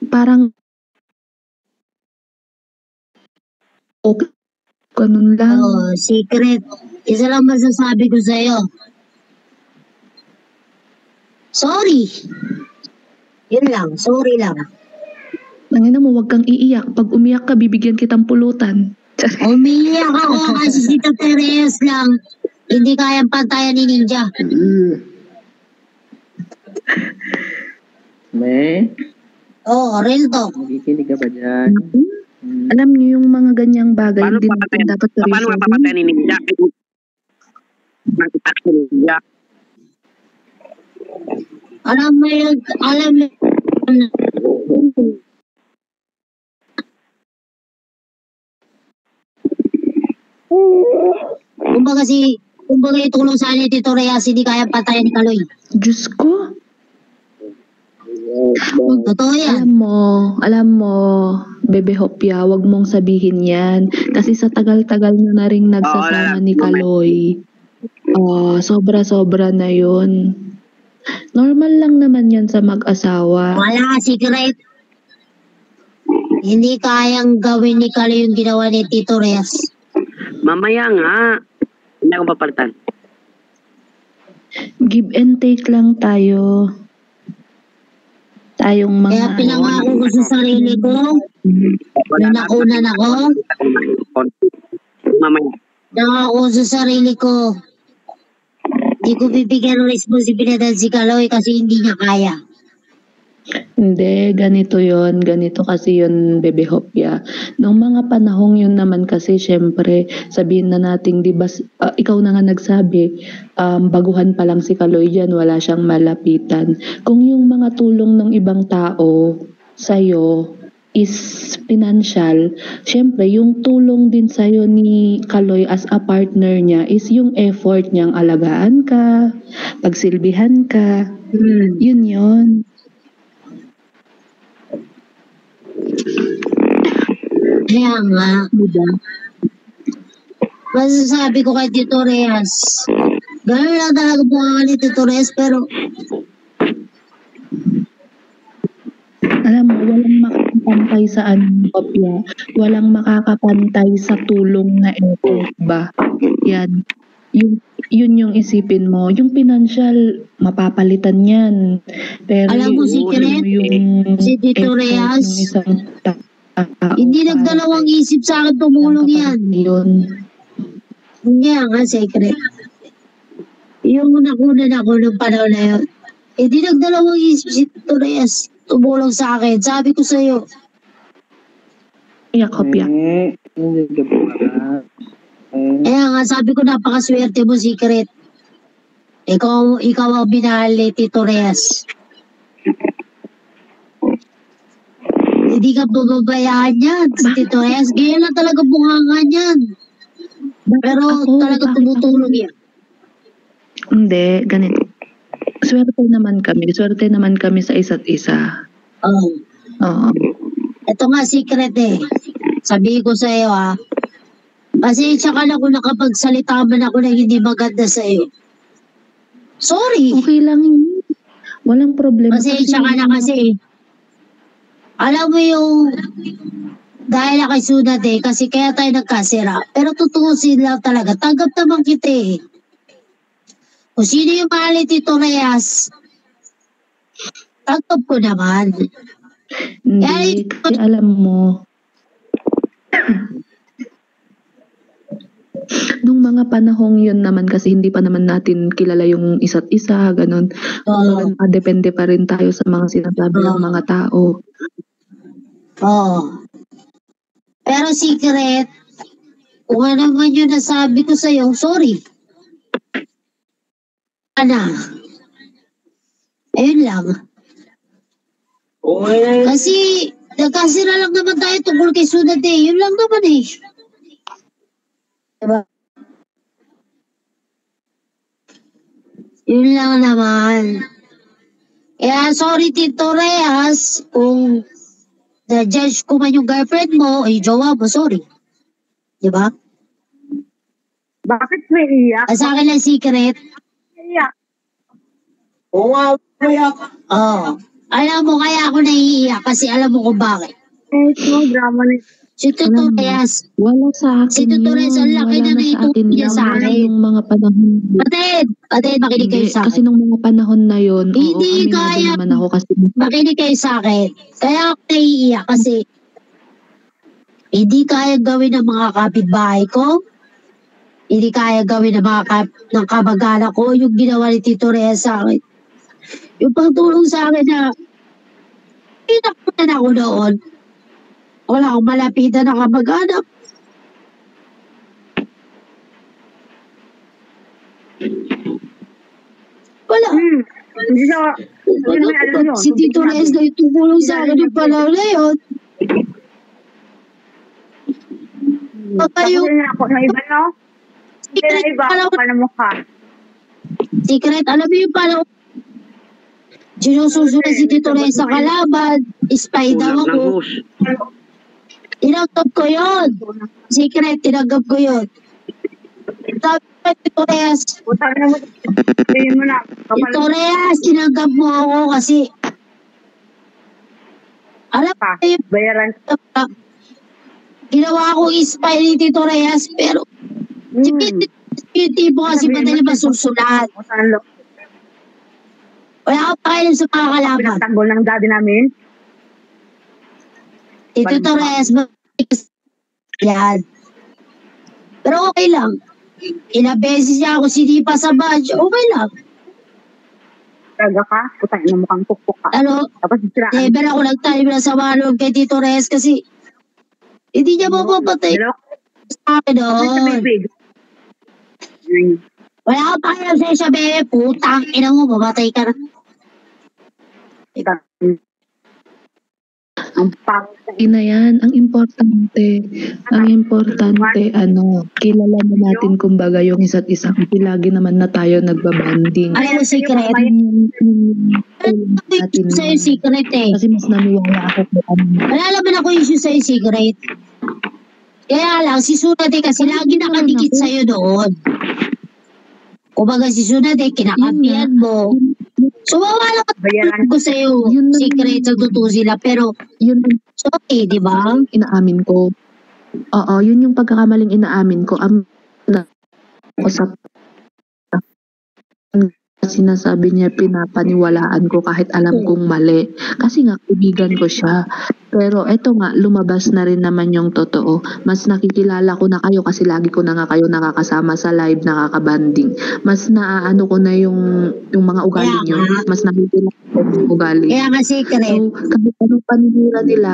parang okay, ganun lang. Oh, secret. Isa lang masasabi ko sa'yo. Sorry. Yun lang, sorry lang. Tangina mo, wag kang iiyak. Pag umiyak ka, bibigyan kitang pulutan. Umiiyak ako kasi si Tita Reyes lang. Hindi kayang pantayan ni Ninja. Me, Oo, real talk. nakikinig ka ba dyan? Alam niyo yung mga ganyang bagay, Paano hindi natin papatayin? dapat Paano seryosohin. mapapatay ni Ninja? Bakit ako Ninja? Alam mo yun, kumbaga itulong sa ni Tito Reyes, hindi kaya patayan ni Kaloy. Diyos ko. Totoo yan. Alam mo, Bebe Hopia, wag mong sabihin yan. Kasi sa tagal-tagal nyo na rin nagsasama ni Kaloy. Sobra-sobra na yun. Normal lang naman yan sa mag-asawa. Wala, secret. Hindi kayang gawin ni Kaloy yung ginawa ni Tito Reyes. Mamaya nga. Hindi ako papalitan. Give and take lang tayo. Tayong mga... Kaya pinangako ko sa sarili ko, na nakunan ako, Mamaya. nangako sa sarili ko, hindi ko bibigyan ng responsibilidad si Kaloy kasi hindi niya kaya. Hindi, ganito yon, ganito kasi yun, Bebe Hopia. Nung mga panahong yun naman kasi, syempre, sabihin na natin, di ba, ikaw na nga nagsabi, baguhan pa lang si Kaloy dyan, wala siyang malapitan. Kung yung mga tulong ng ibang tao sa'yo is financial, syempre, yung tulong din sa'yo ni Kaloy as a partner niya is yung effort niyang alagaan ka, pagsilbihan ka, yun yun. Kaya nga, masasabi ko kay Tito Reyes, gano'n lang talaga buka ni Tito Reyes, pero alam mo, walang makakapantay sa Kopya. Walang makakapantay sa tulong na effort ba? Yan. Yun yung isipin mo. Yung financial, mapapalitan yan. Pero alam mo, secret, si Tito effort Reyes, ng isang tao, hindi nagdalawang isip sa akin tumulong yan. Yun. Hindi nga, secret. Yung nakunan ako ng panahon na yun, hindi nagdalawang isip si Tito Reyes tumulong sa akin. Sabi ko sa'yo, Kopya. Hindi ka ba? kaya nga sabi ko napakaswerte mo, secret. Ikaw ang binahal ni Tito Reyes. Hindi ka bababayaan yan, si Tito Reyes. Ganyan lang talaga bunganga niyan. Pero talaga tumutulong yan. Hindi, ganito. Swerte naman kami sa isa't isa. Oo. Ito nga secret eh. Sabihin ko sa iyo kasi tsaka na kung nakapagsalita man ako na hindi maganda sa iyo. Sorry. Okay lang yun. Walang problema. Kasi tsaka na kasi. Alam mo yung dahil na kay Sunat kasi kaya tayo nagkasira. Pero tutuusin lang talaga. Tanggap naman kita eh. Kung sino yung mahal ni Tito Reyes, tanggap ko naman. Hindi, kasi alam mo, nung mga panahong yun naman kasi hindi pa naman natin kilala yung isa't isa, ganun. Depende pa rin tayo sa mga sinasabi ng mga tao. Pero secret, kung ano man yun nasabi ko sa'yo, sorry. Ayun lang. Kasi nagkasira lang naman tayo tungkol kay Sunat eh. Yun lang naman eh. Diba? Yun lang naman. Kaya sorry Tito Reyes kung na-judge ko man yung girlfriend mo, jowa mo, sorry. Diba? Bakit may iyak? Sa akin lang secret. Iyak. Oo nga, iyak. Alam mo, kaya ako naiiyak kasi alam mo kung bakit. Drama na. Si Tito Alam mo, Reyes, wala sa akin Si Tito Reyes, ang yun. laki Wala na na sa naitulong akin niya sa yun. akin. Nung mga panahon. Patid, makinig Hindi, kayo sa kasi akin. nung mga panahon na yun, oo, Hindi aminado kaya. naman ako kasi Makinig kayo sa akin. Kaya ako naiiyak kasi hindi kaya gawin ng mga kapitbahay ko. Hindi kaya gawin ng mga ng kamag-anak ko yung ginawa ni Tito Reyes sa akin. Yung pagtulong sa akin na pinakunan ako noon. Wala akong malapitan na kamag-anak. Wala. Hindi siya, hindi naman alam yun. Si Tito Reyes na yung tumulong sa akin yung panahon na yun. Tapos na ako ng iba, no? Hindi na Secret iba, panahon. pa na mukha. Secret, alam mo yung panahon. Sinususunod si Tito Reyes sa kalaban. Spy daw Kulang ng ako. hus. Tinanggap ko yun. Secret, tinanggap ko yun. Sabi ko, Tito Reyes, Utang na mo. Tingin mo na. Tito Reyes, tinanggap mo ako kasi alam mo Pa, yung bayaran. ginawa akong spy ni Tito Reyes pero yung tipo kasi madali masusulat. Utang lo. Wala akong pakialam sa mga kalaban. Pinagtanggol ng daddy namin. Tito Reyes, yan. Pero okay lang. Ilang beses niya ako sinipa sa badge, okay lang. Taga ka, utang na mukhang pukpuk ka. Ano, Tapos siraan. never ako nagtanim na sa malong kay Tito Reyes kasi hindi niya mapapatay Dalawa sa akin ko sa doon. bibig. Wala akong pakialam sa isa, bebe. Putang ina mo, mamatay ka na. Ang pangit. ina yan. Ang importante, kilala na natin kumbaga yung isa't isa. Kasi lagi naman na tayo nagbabanding. Ano yung secret? Natin Sa'yo secret eh. kasi mas naniwala ako kung ano. Wala naman ako issue sa'yo secret. Kaya lang, si Sunade kasi lagi nakadikit sa'yo doon. Kumbaga si Sunade, kinakampihan mo. So, wala Bayaran. ko sa'yo Yun lang. secret sa totoo sila. Pero, Yun ang sorry, di ba? inaamin ko. Oo, yun yung pagkakamaling inaamin ko. Ako sa sinasabi niya, pinapaniwalaan ko kahit alam kong mali. Kasi nga, kaibigan ko siya. Pero eto nga, lumabas na rin naman yung totoo. Mas nakikilala ko na kayo kasi lagi ko na nga kayo nakakasama sa live, nakakabanding. Mas naaano ko na yung mga ugali Kaya niyo. nga. Mas nakikilala ko yung ugali. Kaya nga secret. So,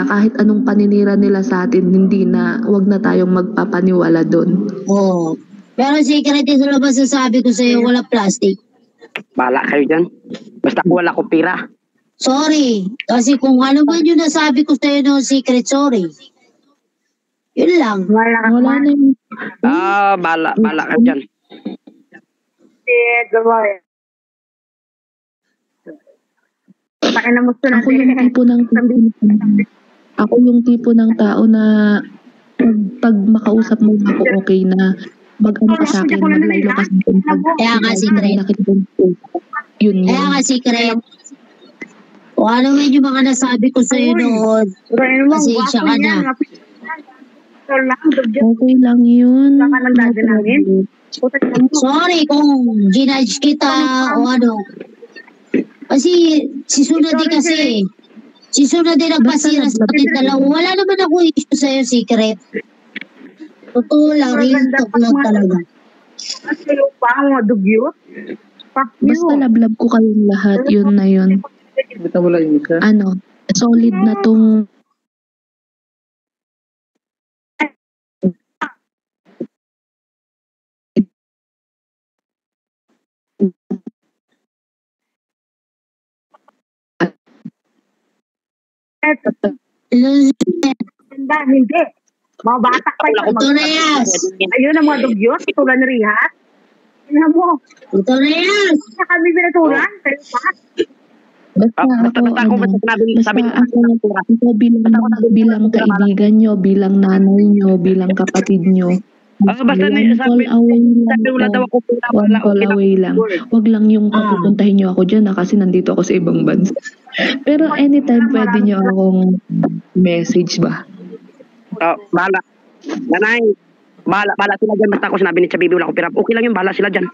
kahit anong paninira nila sa atin, hindi na, wag na tayong magpapaniwala doon. Oo. Pero secret ito lang masasabi ko sa'yo, wala plastic. Bala kayo dyan. Basta wala ko pira. Sorry. Kasi kung ano man yung nasabi ko sa'yo no secret, sorry. Yun lang. Wala na yung, Bala kayo dyan. Takin na mo ako yung tipo ng tao na pag makausap mo ako, okay na. Mag-ano ka sa akin, maglaylo ka sa akin. Kaya nga secret. Yun Kaya nga secret. Kung ano man yung mga nasabi ko sa'yo noon, pasensya ka na. Okay lang yun. Sorry kung ginudge kita o ano. Kasi si Sunade kasi. Si Sunade nagpasira sa atin dalawa. Wala naman ako issue sa'yo, secret. Totoo lang, real talk lang talaga. Basta lablab ko kayong lahat, yun na yun. Bita mo lang yung isa. Ano, solid na tong Hindi. Mga bata pa yun. Ito na yan. Ayun ang mga dugyot. Tulan rihat. Tingnan mo. Ito na yan. Sa kami pinatulan. Kayo pa. basta ako, bilang kaibigan nyo, bilang nanay nyo, bilang kapatid nyo, Basta One call away lang sabi wala daw po. ako pera, One wala, call okay lang. away lang. Wag lang yung papupuntahin niyo ako diyan kasi nandito ako sa ibang bansa. Pero anytime pwede niyo akong message ba? Bahala. Nanay, bahala sila dyan. Basta ako sinabi ni Chabibi, wala akong pera. Okay lang yun, bahala sila dyan.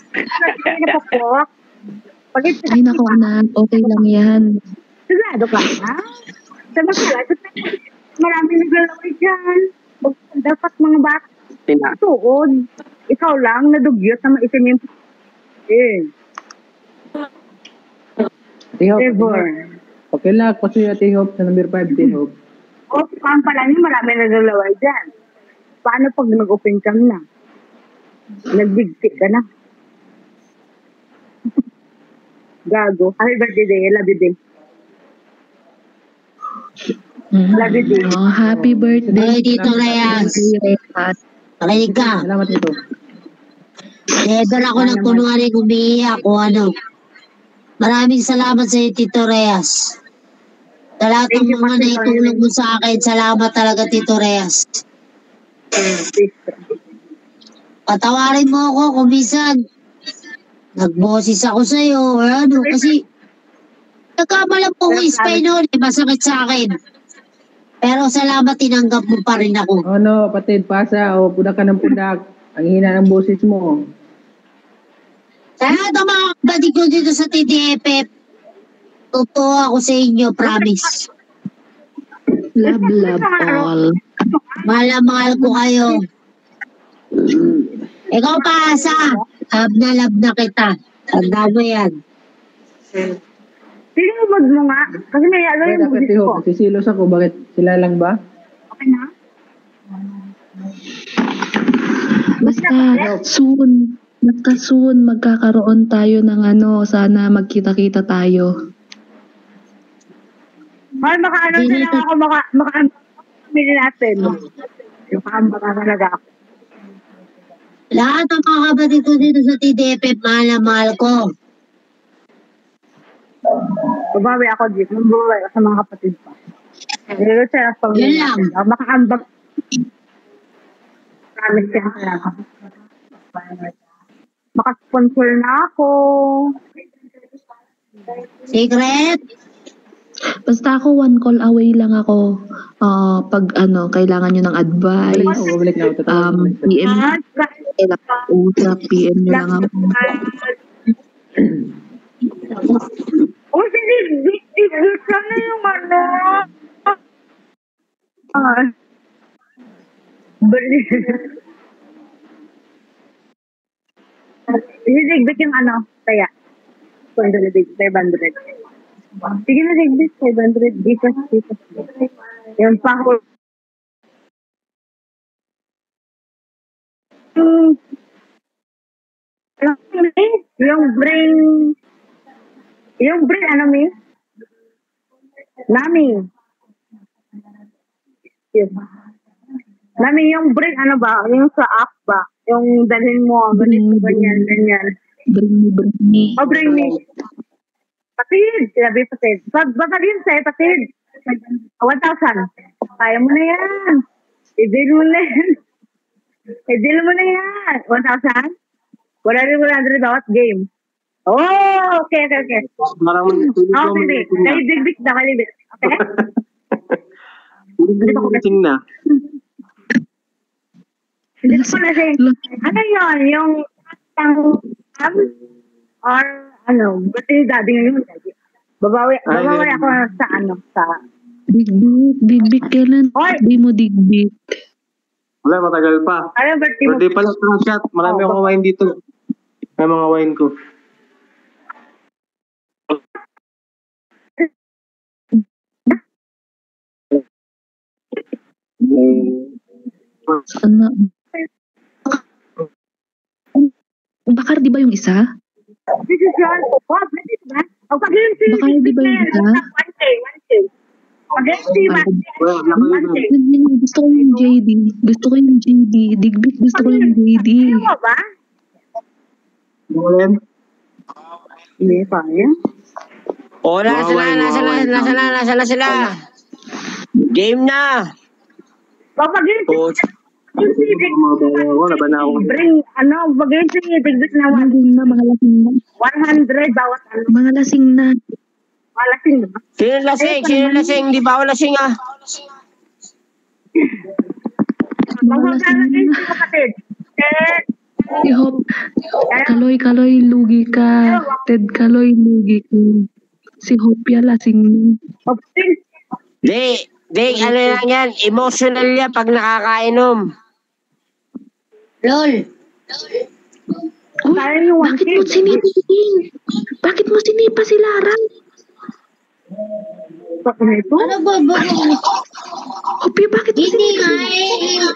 Ay nako anak, okay lang yan. Sigurado ka na? Sa masalat, maraming naglalaway dyan. Dapat mga bata Tina. tuod. Ikaw lang, nadugyot na maitim yung T-Hope. Ever. Okay lang ako sa'yo, T-Hope, sa number 5, T-Hope. O, paan pala niyo, maraming naglalaway dyan. Paano pag nag-open cam na? Nagbigtik ka na. Gago. Happy birthday, love you din. Love you din. Oh, happy birthday. Ay, Tito Reyes. Makinig ka. Salamat ito. Never ako nagkunwari umiiyak o ano. Maraming salamat sa iyo, Tito Reyes. Sa lahat ng mga naitulong mo sa akin, salamat talaga, Tito Reyes. Patawarin mo ako kung minsan nagboses ako sa iyo or ano. Kasi nagkamalang po ko Espanyol, masakit sa akin. Pero salamat, tinanggap mo pa rin ako. Oh no, patid, pasa, o pudak ka ng pudak. Ang hina ng boses mo. Sa lahat ng mga kapatid ko dito sa TDFF, totoo ako sa inyo, promise. Love, love all. Mahal na mahal ko kayo. Ikaw pa, Asa. Love na kita. Tanda mo yan. Sino mo mo nga? Kasi may ano Kaya yung dapat bugis ko. T-Hope, nagsisilos ako. Bakit sila lang ba? Okay na? Basta soon. Basta soon magkakaroon tayo ng ano, sana magkita-kita tayo. Mahal, makaano na lang ako, maka-family natin. Yung maka talaga ako. Lahat ng mga kapatid ko dito sa TDFF, mahal na mahal ko. Babawi ako dito. Mababawi ako sa mga kapatid ko. Nilulot siya ng pamilya Yun lang. natin. Makaambag. Promise yan talaga. Makasponsor na ako. Secret? Basta ako one call away lang ako. Pag ano, kailangan nyo ng advice. Babalik na ako. Tatawag ko. PM Ah, kailangan usap, PM nyo lang ako. oh, hindi. Sana yung ano. Hinigbit yung ano, kaya. 500. Sige na, higbit. 500. Dito. Yung pako. Yung brain, ano mi? Nami. Yes. Nami, yung brain, ano ba? Yung sa app ba? Yung dalhin mo, ganito, ganyan. Bring me. Oh, bring me. Patid. Sinabi patid. Babagin sa'yo, patid. 1,000. Kaya mo na yan. I-deal mo na yan. I-deal mo na yan. 1,000? 100 bawat game. Oh, okay. Maraming Okay, kalibig na, kalibig. Okay? Gising na. Hindi ko na say, ano yun? Yung or ano, buti ni daddy ngayon. Babawi ako sa ano, sa... Digbit, kailan? Hoy! Di mo digbit. Wala, matagal pa. Ano, birthday mo? Birthday pala sa chat. Marami akong wine dito. May mga wine ko. Sana. Bakar di ba yung isa? This is your... Oh, this is ba? O, pag-iinsi. Baka di ba yung isa? 1K. Pag-iinsi, Wala, Monday. Gusto ko yung JD. Digbit, gusto ko yung JD. Ano mo ba? Wine. Hindi pa, yan. O, nasa na sila. Game na. O, pag-iinsi. O, Laban na ako. Bring, bagay si Digbit na Lasing na, mga lasing na. 100 bawat Mga lasing na. malasing ba? Sino lasing? Sino lasing? Di ba ako lasing ah? Magsasalagay si kapatid. Ted, Si Hop, Kaloy, lugi ka. Ted, Kaloy, lugi ka. Si Hopya, lasing na. Hopsin. Di, ano lang yan? Emotional yan pag nakakainom. Lol. Uy, Kaya yung bakit mo sinipa Bakit mo sinipa si Lara? Ito? Ano ba? Hopya, bakit mo Hindi sinipa? nga eh.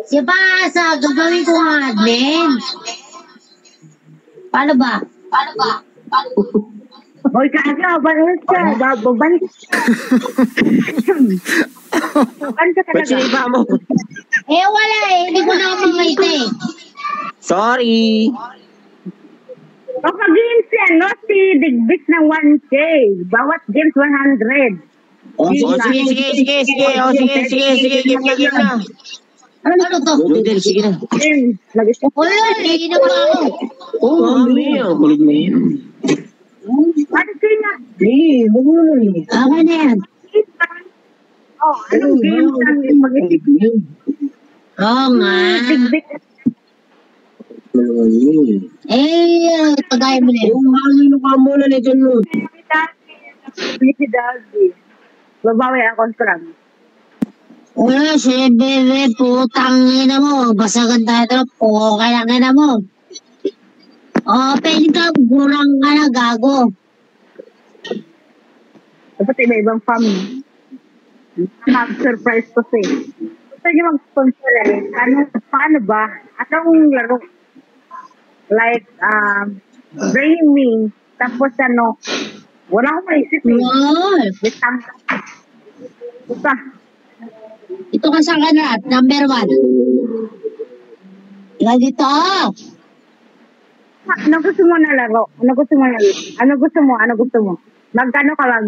Si Pasa, gagawin ko nga admin. Paano ba? Hoy, kaya, balis ka. Baban ka. Baban ka Ba't talaga. sinipa mo? Eh wala eh, hindi ko na makita eh. Sorry. Games si Digbit ng 1K. Bawat games 100. Oh, sige. Oh, sige. Game na. Ano to? Noodle, sige na. Games. Nag-isip. Wala, hindi na ako. Oo, mami. Ang kulit na yan. Ano sina? Ako na yan. Anong games ang mag-isip? Oo nga. Digbit. Pagaya mo na yan. Yung hangin ka muna nito no. Si Dalby. Babawi ako sa lang. Wala, si bebe, putang ina mo. Basagan tayo ito. Okay lang ina mo. Open ka, burang ka na, gago. Dapat iba-ibang family. Mag-surprise ko sa'yo. Gusto niyo mag-sponsor eh. Paano ba? Anong laro? Like, bring me. Tapos wala akong maisip eh. Wow. Basta, Ito ka sa kanat, number 1. Yan dito. ano gusto mo na laro? Ano gusto mo? Magkano ka mag